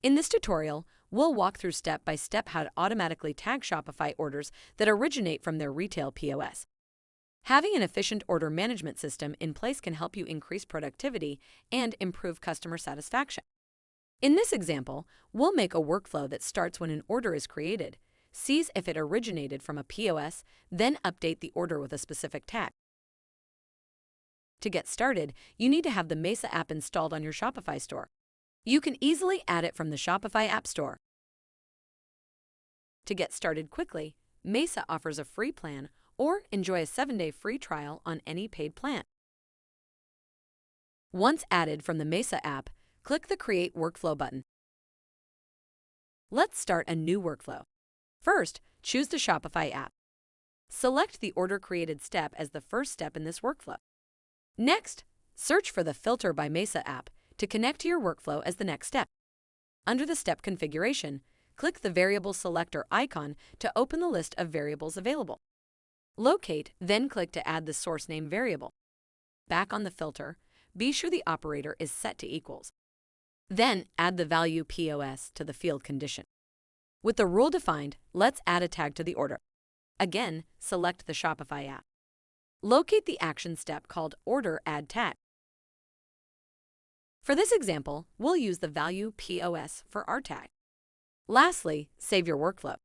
In this tutorial, we'll walk through step-by-step how to automatically tag Shopify orders that originate from their retail POS. Having an efficient order management system in place can help you increase productivity and improve customer satisfaction. In this example, we'll make a workflow that starts when an order is created, sees if it originated from a POS, then update the order with a specific tag. To get started, you need to have the MESA app installed on your Shopify store. You can easily add it from the Shopify App Store. To get started quickly, MESA offers a free plan or enjoy a 7-day free trial on any paid plan. Once added from the MESA app, click the Create Workflow button. Let's start a new workflow. First, choose the Shopify app. Select the Order Created step as the first step in this workflow. Next, search for the Filter by MESA app to connect to your workflow as the next step. Under the step configuration, click the Variable Selector icon to open the list of variables available. Locate, then click to add the source name variable. Back on the filter, be sure the operator is set to equals. Then add the value POS to the field condition. With the rule defined, let's add a tag to the order. Again, select the Shopify app. Locate the action step called Order Add Tag. For this example, we'll use the value POS for our tag. Lastly, save your workflow.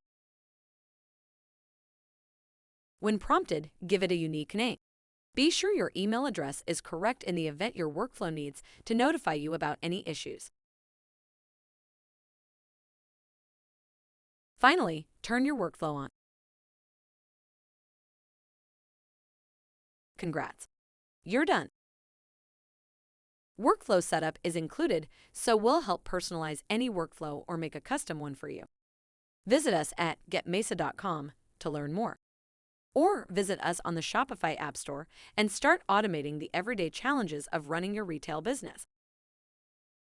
When prompted, give it a unique name. Be sure your email address is correct in the event your workflow needs to notify you about any issues. Finally, turn your workflow on. Congrats! You're done. Workflow setup is included, so we'll help personalize any workflow or make a custom one for you. Visit us at getmesa.com to learn more. Or visit us on the Shopify App Store and start automating the everyday challenges of running your retail business.